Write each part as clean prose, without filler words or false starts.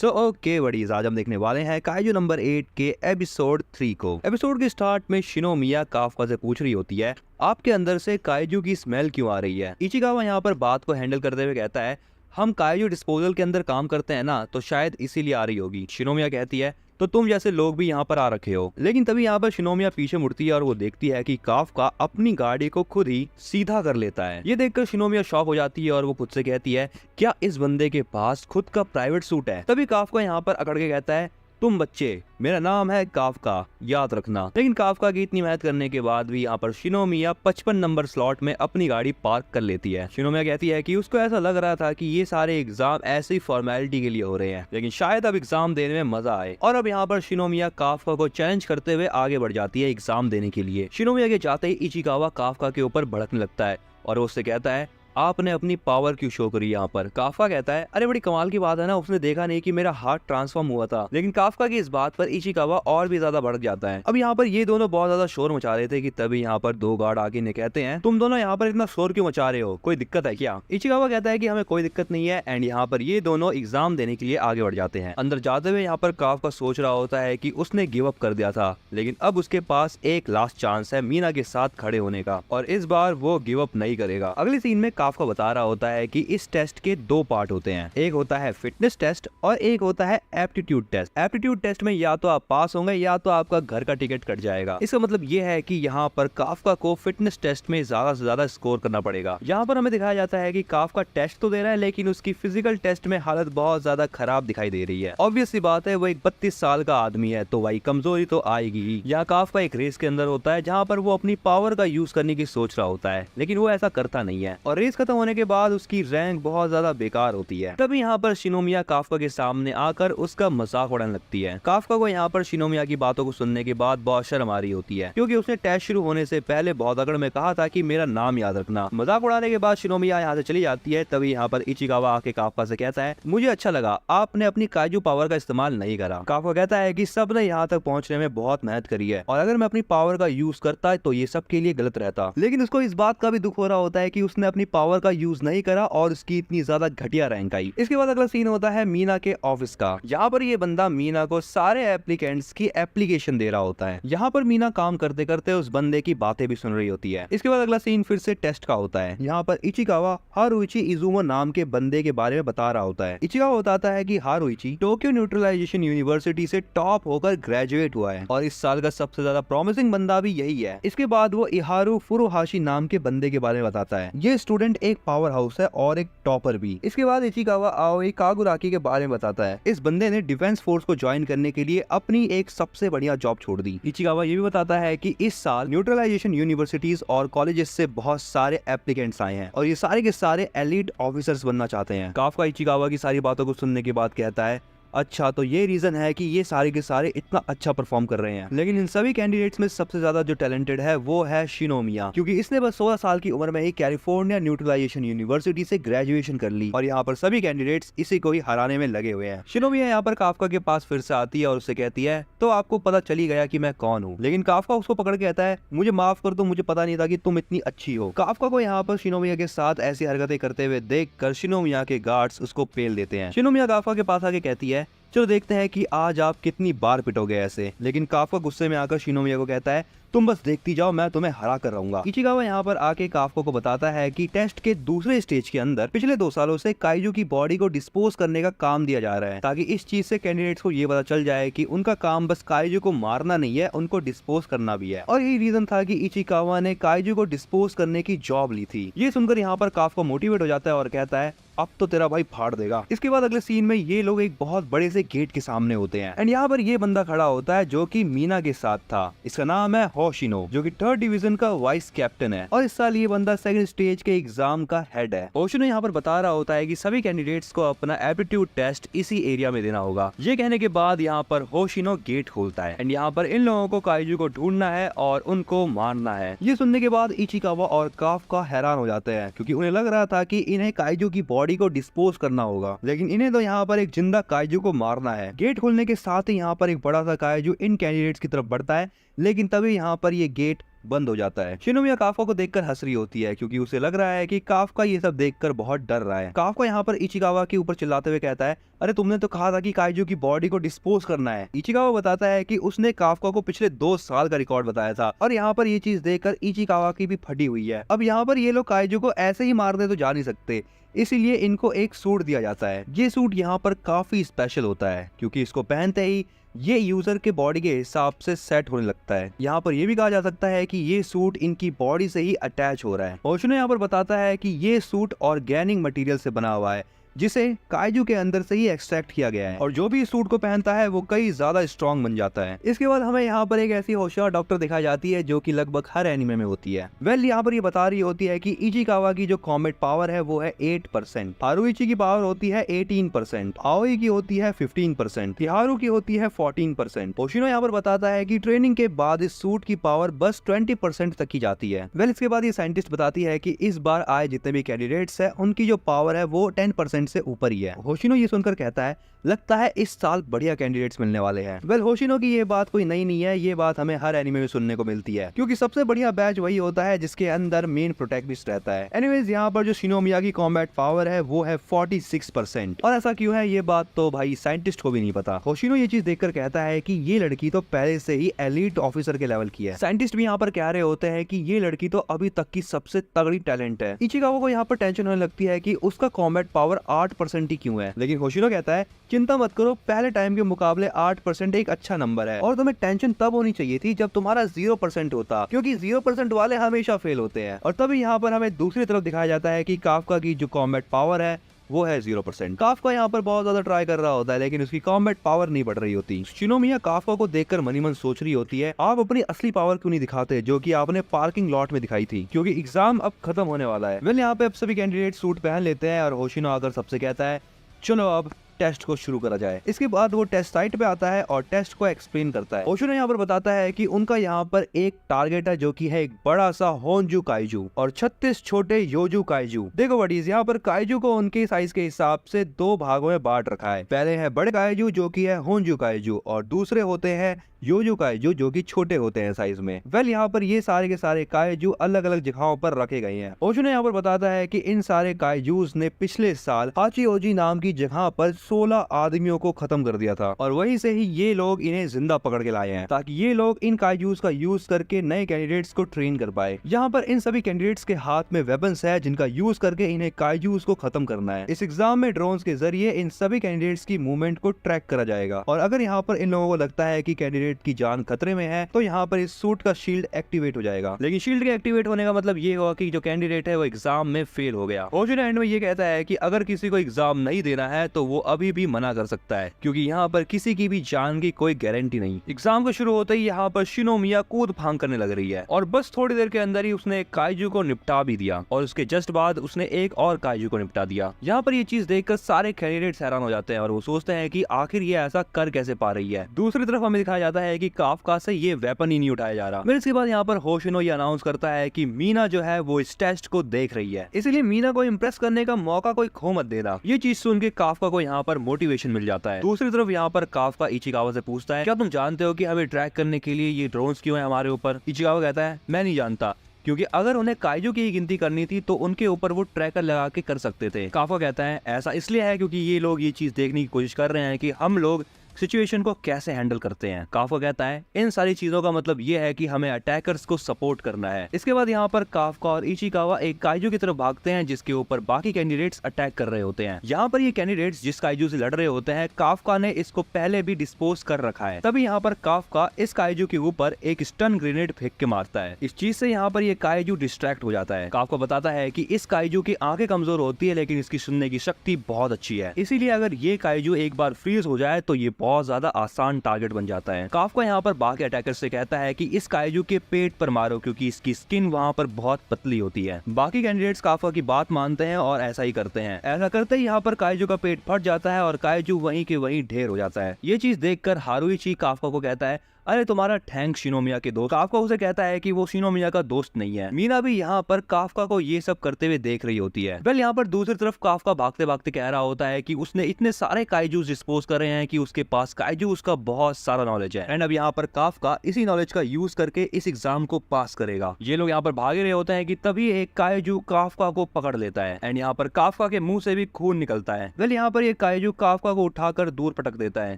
Okay buddies, आज हम देखने वाले हैं काइजू नंबर 8 के एपिसोड 3 को। एपिसोड के स्टार्ट में शिनोमिया काफका से पूछ रही होती है, आपके अंदर से काइजू की स्मेल क्यों आ रही है। इचिकावा यहाँ पर बात को हैंडल करते हुए कहता है, हम काइजू डिस्पोजल के अंदर काम करते हैं ना, तो शायद इसीलिए आ रही होगी। शिनोमिया कहती है, तो तुम जैसे लोग भी यहाँ पर आ रखे हो। लेकिन तभी यहाँ पर शिनोमिया पीछे मुड़ती है और वो देखती है कि काफका अपनी गाड़ी को खुद ही सीधा कर लेता है। ये देखकर शिनोमिया शॉक हो जाती है और वो खुद से कहती है, क्या इस बंदे के पास खुद का प्राइवेट सूट है। तभी काफका यहाँ पर अकड़ के कहता है, तुम बच्चे, मेरा नाम है काफका, याद रखना। लेकिन काफका की इतनी मेहनत करने के बाद भी यहाँ पर शिनोमिया 55 नंबर स्लॉट में अपनी गाड़ी पार्क कर लेती है। शिनोमिया कहती है कि उसको ऐसा लग रहा था कि ये सारे एग्जाम ऐसी फॉर्मेलिटी के लिए हो रहे हैं, लेकिन शायद अब एग्जाम देने में मजा आए। और अब यहाँ पर शिनोमिया काफका को चैलेंज करते हुए आगे बढ़ जाती है एग्जाम देने के लिए। शिनोमिया के जाते ही इचिकावा काफका के ऊपर भड़कने लगता है और उससे कहता है, आपने अपनी पावर क्यों शो करी यहाँ पर। काफका कहता है, अरे बड़ी कमाल की बात है ना, उसने देखा नहीं कि मेरा हार्ट ट्रांसफॉर्म हुआ था। लेकिन काफका की इस बात पर इचिकावा और भी ज्यादा भड़क जाता है। अब यहाँ पर ये दोनों बहुत ज्यादा शोर मचा रहे थे कि तभी यहाँ पर दो गार्ड आके इन्हें कहते हैं, तुम दोनों यहाँ पर इतना शोर क्यों मचा रहे हो, कोई दिक्कत है क्या। इचिकावा कहता है कि हमें कोई दिक्कत नहीं है। एंड यहाँ पर ये दोनों एग्जाम देने के लिए आगे बढ़ जाते हैं। अंदर जाते हुए यहाँ पर काफका सोच रहा होता है कि उसने गिव अप कर दिया था, लेकिन अब उसके पास एक लास्ट चांस है मीना के साथ खड़े होने का, और इस बार वो गिव अप नहीं करेगा। अगली सीन में काफका बता रहा होता है कि इस टेस्ट के दो पार्ट होते हैं, एक होता है फिटनेस टेस्ट और एक होता है एप्टीट्यूड टेस्ट। एप्टीट्यूड टेस्ट में या तो आप पास होंगे या तो आपका घर का टिकट कट जाएगा। इसका मतलब ये है कि यहाँ पर काफका को फिटनेस टेस्ट में ज्यादा से ज्यादा स्कोर करना पड़ेगा। यहाँ पर हमें दिखाया जाता है कि काफका टेस्ट तो दे रहा है, लेकिन उसकी फिजिकल टेस्ट में हालत बहुत ज्यादा खराब दिखाई दे रही है। ऑब्वियस सी बात है, वो एक 32 साल का आदमी है, तो भाई कमजोरी तो आएगी ही। यहाँ काफका एक रेस के अंदर होता है जहाँ पर वो अपनी पावर का यूज करने की सोच रहा होता है, लेकिन वो ऐसा करता नहीं है और रेस खत्म होने के बाद उसकी रैंक बहुत ज्यादा बेकार होती है। तभी यहाँ पर शिनोमिया काफका के सामने आकर उसका मजाक उड़ाने लगती है। काफका को यहाँ पर शिनोमिया की बातों को सुनने के बाद बहुत शर्म आ रही होती है, क्योंकि उसने टेस्ट शुरू होने से पहले बहुत अकड़ में कहा था कि मेरा नाम याद रखना। मजाक उड़ाने के बाद शिनोमिया यहाँ से चली जाती है। तभी यहाँ पर इचिकावा आके काफका से कहता है, मुझे अच्छा लगा आपने अपनी काइजू पावर का इस्तेमाल नहीं करा। काफका कहता है कि सबने यहाँ तक पहुँचने में बहुत मेहनत करी है, और अगर मैं अपनी पावर का यूज करता तो ये सबके लिए गलत रहता। लेकिन उसको इस बात का भी दुख हो रहा होता है कि उसने अपनी पावर का यूज नहीं करा और उसकी इतनी ज्यादा घटिया रैंक आई। इसके बाद अगला सीन होता है मीना के ऑफिस का। यहाँ पर ये बंदा मीना को सारे एप्लीकेंट्स की एप्लीकेशन दे रहा होता है। यहाँ पर मीना काम करते करते उस बंदे की बातें भी सुन रही होती है। इसके बाद अगला सीन फिर से टेस्ट का होता है। यहाँ पर इचिकावा हारुइची इजुमा नाम के बंदे के बारे में बता रहा होता है। इचिकावा बताता है कि हारुइची टोक्यो न्यूट्रलाइजेशन यूनिवर्सिटी से टॉप होकर ग्रेजुएट हुआ है और इस साल का सबसे ज्यादा प्रॉमिसिंग बंदा भी यही है। इसके बाद वो इहारू फुरुहाशी नाम के बंदे के बारे में बताता है। ये स्टूडेंट एक पावर हाउस है और एक टॉपर भी। इसके बाद इचिकावा आओई कागुराकी के बारे में बताता है। इस बंदे ने डिफेंस फोर्स को ज्वाइन करने के लिए अपनी एक सबसे बढ़िया जॉब छोड़ दी। इचिकावा ये भी बताता है कि इस साल न्यूट्रलाइजेशन यूनिवर्सिटीज और कॉलेजेस से बहुत सारे एप्लीकेंट्स आए हैं और ये सारे के सारे एलीट ऑफिसर्स बनना चाहते हैं। काफका इचिकावा की सारी बातों को सुनने के बाद कहता है, अच्छा तो ये रीजन है कि ये सारे के सारे इतना अच्छा परफॉर्म कर रहे हैं। लेकिन इन सभी कैंडिडेट्स में सबसे ज्यादा जो टैलेंटेड है वो है शिनोमिया, क्योंकि इसने बस 16 साल की उम्र में ही कैलिफोर्निया न्यूट्रलाइजेशन यूनिवर्सिटी से ग्रेजुएशन कर ली और यहाँ पर सभी कैंडिडेट्स इसी को ही हराने में लगे हुए हैं। शिनोमिया यहाँ पर काफका के पास फिर से आती है और उससे कहती है, तो आपको पता चली गया कि मैं कौन हूँ। लेकिन काफका उसको पकड़ के कहता है, मुझे माफ कर दो, मुझे पता नहीं था कि तुम इतनी अच्छी हो। काफका को यहाँ पर शिनोमिया के साथ ऐसी हरकतें करते हुए देख कर शिनोमिया के गार्ड्स उसको पेल देते हैं। शिनोमिया काफका के पास आके कहती है, चलो देखते हैं कि आज आप कितनी बार पिटोगे ऐसे। लेकिन काफका गुस्से में आकर शिनोमिया को कहता है, तुम बस देखती जाओ, मैं तुम्हें हरा कर रहूंगा। इचिकावा यहाँ पर आके काफका को बताता है कि टेस्ट के दूसरे स्टेज के अंदर पिछले 2 सालों से काइजू की बॉडी को डिस्पोज करने का काम दिया जा रहा है, ताकि इस चीज से कैंडिडेट्स को ये पता चल जाए कि उनका काम बस काइजू को मारना नहीं है, उनको डिस्पोज करना भी है। और यही रीजन था कि इचिकावा ने काइजू को डिस्पोज करने की जॉब ली थी। ये सुनकर यहाँ पर काफका मोटिवेट हो जाता है और कहता है, अब तो तेरा भाई फाड़ देगा। इसके बाद अगले सीन में ये लोग एक बहुत बड़े से गेट के सामने होते हैं एंड यहाँ पर ये बंदा खड़ा होता है जो कि मीना के साथ था। इसका नाम है होशिनो, जो कि 3rd डिवीजन का वाइस कैप्टन है और इस साल ये बंदा 2nd स्टेज के एग्जाम का हेड है। होशिनो यहाँ पर बता रहा होता है कि सभी कैंडिडेट्स को अपना एप्टीट्यूड टेस्ट इसी एरिया में देना होगा। ये कहने के बाद यहाँ पर होशिनो गेट खोलता है एंड यहाँ पर इन लोगों को काइजू को ढूंढना है और उनको मारना है। ये सुनने के बाद इचिकावा और काफका हैरान हो जाते हैं, क्योंकि उन्हें लग रहा था कि इन्हें काइजू की बॉडी को डिस्पोज करना होगा, लेकिन इन्हें तो यहाँ पर एक जिंदा काइजू को मारना है। गेट खोलने के साथ ही यहाँ पर एक बड़ा सा काइजू इन कैंडिडेट्स की तरफ बढ़ता है, लेकिन तभी यहाँ पर ये गेट बंद हो जाता है। शिनोमिया काफका को देखकर हंस रही होती है क्योंकि उसे लग रहा है कि काफका ये सब देखकर बहुत डर रहा है। काफका यहाँ पर इचिकावा के ऊपर चिल्लाते हुए कहता है, अरे तुमने तो कहा था कि काइजू की बॉडी को डिस्पोज करना है। इचिकावा बताता है कि उसने काफका को पिछले 2 साल का रिकॉर्ड बताया था और यहाँ पर ये चीज देखकर इचिकावा की भी फटी हुई है। अब यहाँ पर ये लोग काइजू को ऐसे ही मारने तो जा नहीं सकते, इसीलिए इनको एक सूट दिया जाता है। ये सूट यहाँ पर काफी स्पेशल होता है क्योंकि इसको पहनते ही ये यूजर के बॉडी के हिसाब से सेट होने लगता है। यहाँ पर ये भी कहा जा सकता है कि ये सूट इनकी बॉडी से ही अटैच हो रहा है। होशिनो यहाँ पर बताता है कि ये सूट ऑर्गेनिक मटेरियल से बना हुआ है जिसे काइजू के अंदर से ही एक्सट्रैक्ट किया गया है और जो भी इस सूट को पहनता है वो कई ज्यादा स्ट्रॉन्ग बन जाता है। इसके बाद हमें यहाँ पर एक ऐसी होशियार डॉक्टर दिखाई जाती है जो कि लगभग हर एनिमे में होती है। यहाँ पर ये बता रही होती है कि इचिकावा की जो कॉमेट पावर है वो है 8%, हारुइची की पावर होती है 18%, आओई की होती है 15%, तिहारू की होती है 14%। होशिनो यहाँ पर बताता है कि ट्रेनिंग के बाद इस सूट की पावर बस 20% तक की जाती है। इसके बाद ये साइंटिस्ट बताती है कि इस बार आए जितने भी कैंडिडेट्स है उनकी जो पावर है वो 10% से ऊपर ही है। होशिनो ये सुनकर कहता है, लगता है इस साल बढ़िया कैंडिडेट्स मिलने वाले हैं। होशिनो की ये बात कोई नई नहीं है, ये बात हमें हर एनिमे में सुनने को मिलती है क्योंकि सबसे बढ़िया बैच वही होता है जिसके अंदर मेन प्रोटैगनिस्ट रहता है। एनीवेज यहाँ पर जो शिनोमिया की कॉम्बैट पावर है वो है 46% और ऐसा क्यों है ये बात तो भाई साइंटिस्ट को भी नहीं पता। होशिनो ये चीज देखकर कहता है कि ये लड़की तो पहले से ही एलीट ऑफिसर के लेवल की है। साइंटिस्ट भी यहाँ पर कह रहे होते हैं कि ये लड़की तो अभी तक की सबसे तगड़ी टैलेंट है। इचिकावा को यहाँ पर टेंशन होने लगती है कि उसका कॉम्बैट पावर 8% ही क्यों है, लेकिन होशिनो कहता है चिंता मत करो, पहले टाइम के मुकाबले 8% एक अच्छा नंबर है और तुम्हें टेंशन तब होनी चाहिए थी जब तुम्हारा 0% होता, क्योंकि 0% वाले हमेशा फेल होते हैं। और तभी यहाँ पर हमें दूसरी तरफ दिखाया जाता है कि काफका की जो कॉम्बैट पावर है वो है 0%। काफका यहाँ पर बहुत ज्यादा ट्राई कर रहा होता है लेकिन उसकी कॉम्बैट पावर नहीं बढ़ रही होती। शिनोमिया काफका को देखकर मनी मन सोच रही होती है, आप अपनी असली पावर क्यों नहीं दिखाते जो कि आपने पार्किंग लॉट में दिखाई थी, क्योंकि एग्जाम अब खत्म होने वाला है। यहाँ पे अब सभी कैंडिडेट सूट पहन लेते हैं और होशिनो आकर सबसे कहता है, चलो अब टेस्ट को शुरू करा जाए। इसके बाद वो टेस्ट साइट पे आता है और टेस्ट को एक्सप्लेन करता है। होशिनो यहाँ पर बताता है कि उनका यहाँ पर एक टारगेट है जो कि है एक बड़ा सा होंजू काइजू और 36 छोटे योजू काइजू। देखो बडीज, यहाँ पर काइजू को उनके साइज के हिसाब से 2 भागों में बांट रखा है। पहले है बड़े काइजू जो कि है होंजू काइजू और दूसरे होते हैं योजू काइजू जो कि छोटे होते हैं साइज में। यहाँ पर ये सारे के सारे काइजू अलग अलग जगहों पर रखे गए हैं। होशिनो यहाँ पर बताता है कि इन सारे काइजूस ने पिछले साल हाचिओजी नाम की जगह पर 16 आदमियों को खत्म कर दिया था और वहीं से ही ये लोग इन्हें जिंदा पकड़ के लाए हैं ताकि ये लोग इन काइजूस का यूज करके नए कैंडिडेट्स को ट्रेन कर पाए। यहाँ पर इन सभी कैंडिडेट्स के हाथ में वेपन्स है जिनका यूज करके इन्हें काइजूस को खत्म करना है। इस एग्जाम में ड्रोन्स के जरिए इन सभी कैंडिडेट्स की मूवमेंट को ट्रैक करा जाएगा और अगर यहाँ पर इन लोगों को लगता है कि कैंडिडेट की जान खतरे में है तो यहाँ पर इस सूट का शील्ड एक्टिवेट हो जाएगा। लेकिन शील्ड के एक्टिवेट होने का मतलब ये होगा कि जो कैंडिडेट है वो एग्जाम में फेल हो गया। होशिनो एंड में ये कहता है कि अगर किसी को एग्जाम नहीं देना है तो वो अभी भी मना कर सकता है क्योंकि यहाँ पर किसी की भी जान की कोई गारंटी नहीं। एग्जाम को शुरू होते ही यहाँ पर शिनोमिया कूद फांग करने लग रही है और बस थोड़ी देर के अंदर ही उसने एक काइजू को निपटा भी दिया और उसके जस्ट बाद उसने एक और काइजू को निपटा दिया। यहाँ पर ये चीज देखकर सारे कैंडिडेट्स हैरान हो जाते हैं और वो सोचते हैं कि आखिर ये ऐसा कर कैसे पा रही है। दूसरी तरफ हमें दिखाया जाता है कि काफका से ये वेपन ही नहीं उठाया जा रहा। फिर इसके बाद यहाँ पर होशिनो ये अनाउंस करता है कि मीना जो है वो इस टेस्ट को देख रही है, इसलिए मीना को इम्प्रेस करने का मौका कोई खो मत देना। ये चीज सुन के काफका को यहाँ पर मोटिवेशन मिल जाता है। दूसरी तरफ यहाँ पर काफका इचिकावा से पूछता है, क्या तुम जानते हो कि हमें ट्रैक करने के लिए ये ड्रोन्स क्यों है हमारे ऊपर? इचिकावा कहता है, मैं नहीं जानता, क्योंकि अगर उन्हें काइजू की गिनती करनी थी तो उनके ऊपर वो ट्रैकर लगा के कर सकते थे। काफका कहता है ऐसा इसलिए है क्योंकि ये लोग ये चीज देखने की कोशिश कर रहे हैं कि हम लोग सिचुएशन को कैसे हैंडल करते हैं। काफका कहता है इन सारी चीजों का मतलब ये है कि हमें अटैकर्स को सपोर्ट करना है। इसके बाद यहाँ पर काफका और इचिकावा एक काइजू की तरफ भागते हैं जिसके ऊपर बाकी कैंडिडेट्स अटैक कर रहे होते हैं। यहाँ पर ये कैंडिडेट्स जिस काइजू से लड़ रहे होते हैं काफका ने इसको पहले भी डिस्पोज कर रखा है। तभी यहाँ पर काफका इस काइजू के ऊपर एक स्टन ग्रेनेड फेंक के मारता है। इस चीज से यहाँ पर ये काइजू डिस्ट्रैक्ट हो जाता है। काफका बताता है कि इस काइजू की आंखें कमजोर होती है लेकिन इसकी सुनने की शक्ति बहुत अच्छी है, इसीलिए अगर ये काइजू एक बार फ्रीज हो जाए तो ये बहुत ज्यादा आसान टारगेट बन जाता है। काफका यहाँ पर बाकी अटैकर से कहता है कि इस काइजू के पेट पर मारो क्योंकि इसकी स्किन वहाँ पर बहुत पतली होती है। बाकी कैंडिडेट्स काफका की बात मानते हैं और ऐसा ही करते हैं। ऐसा करते ही यहाँ पर काइजू का पेट फट जाता है और काइजू वहीं के वहीं ढेर हो जाता है। ये चीज देखकर हारुइची काफका को कहता है, अरे तुम्हारा थैंक्स शिनोमिया के दोस्त। काफका उसे कहता है कि वो शिनोमिया का दोस्त नहीं है। मीना भी यहाँ पर काफका को ये सब करते हुए देख रही होती है। वेल यहाँ पर दूसरी तरफ काफका भागते भागते कह रहा होता है कि उसने इतने सारे काइजूस डिस्पोज कर रहे हैं कि उसके पास काइजूस का बहुत सारा नॉलेज है, एंड अब यहाँ पर काफका इसी नॉलेज का यूज करके इस एग्जाम को पास करेगा। ये लोग यहाँ पर भागे रहे होते हैं कि तभी एक काइजू काफका को पकड़ लेता है, एंड यहाँ पर काफका के मुंह से भी खून निकलता है। वेल यहाँ पर ये काइजू काफका को उठाकर दूर पटक देता है।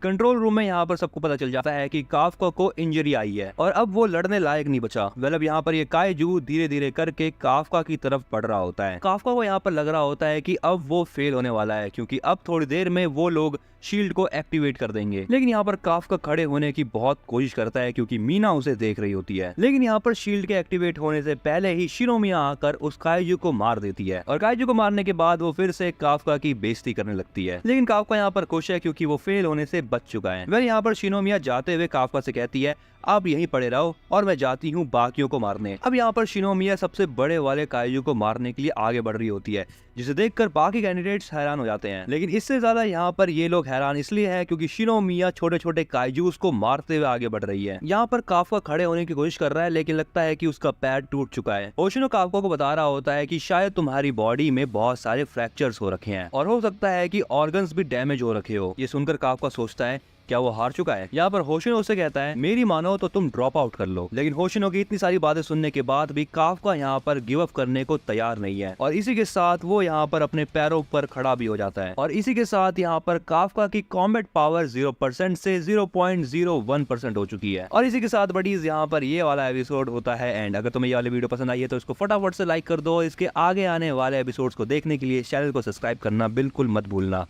कंट्रोल रूम में यहाँ पर सबको पता चल जाता है कि काफका को इंजरी आई है और अब वो लड़ने लायक नहीं बचा। वेल अब यहाँ पर ये काइजू धीरे धीरे करके काफका की तरफ बढ़ रहा होता है। काफका को यहाँ पर लग रहा होता है कि अब वो फेल होने वाला है, क्योंकि अब थोड़ी देर में वो लोग शील्ड को एक्टिवेट कर देंगे। लेकिन यहाँ पर काफका खड़े होने की बहुत कोशिश करता है, क्योंकि मीना उसे देख रही होती है। लेकिन यहाँ पर शील्ड के एक्टिवेट होने से पहले ही शिनोमिया आकर उस काइजू को मार देती है, और काइजू को मारने के बाद वो फिर से काफका की बेइज्जती करने लगती है। लेकिन काफका यहाँ पर खुश है, क्योंकि वो फेल होने से बच चुका है। वह यहाँ पर शिनोमिया जाते हुए काफका से कहती है, आप यहीं पड़े रहो और मैं जाती हूँ बाकियों को मारने। अब यहाँ पर शिनोमिया सबसे बड़े वाले काइजू को मारने के लिए आगे बढ़ रही होती है, जिसे देखकर बाकी कैंडिडेट्स हैरान हो जाते हैं। लेकिन इससे ज्यादा यहाँ पर ये लोग हैरान इसलिए है क्योंकि शिनोमिया छोटे छोटे काइजूस को मारते हुए आगे बढ़ रही है। यहाँ पर काफका खड़े होने की कोशिश कर रहा है, लेकिन लगता है कि उसका पैर टूट चुका है। होशिनो काफका को बता रहा होता है कि शायद तुम्हारी बॉडी में बहुत सारे फ्रैक्चर्स हो रखे हैं और हो सकता है कि ऑर्गन्स भी डैमेज हो रखे हो। ये सुनकर काफका सोचता है, क्या वो हार चुका है? यहाँ पर होशिनो उसे कहता है, मेरी मानो तो तुम ड्रॉप आउट कर लो। लेकिन होशिनो की इतनी सारी बातें सुनने के बाद भी काफका यहाँ पर गिव अप करने को तैयार नहीं है, और इसी के साथ वो यहाँ पर अपने पैरों पर खड़ा भी हो जाता है। और इसी के साथ यहाँ पर काफका की कॉम्बैट पावर 0% से 0.01% हो चुकी है। और इसी के साथ बडीज यहाँ पर ये वाला एपिसोड होता है एंड। अगर तुम्हें ये वाली वीडियो पसंद आई है तो इसको फटाफट से लाइक कर दो। इसके आगे आने वाले एपिसोड्स को देखने के लिए चैनल को सब्सक्राइब करना बिल्कुल मत भूलना।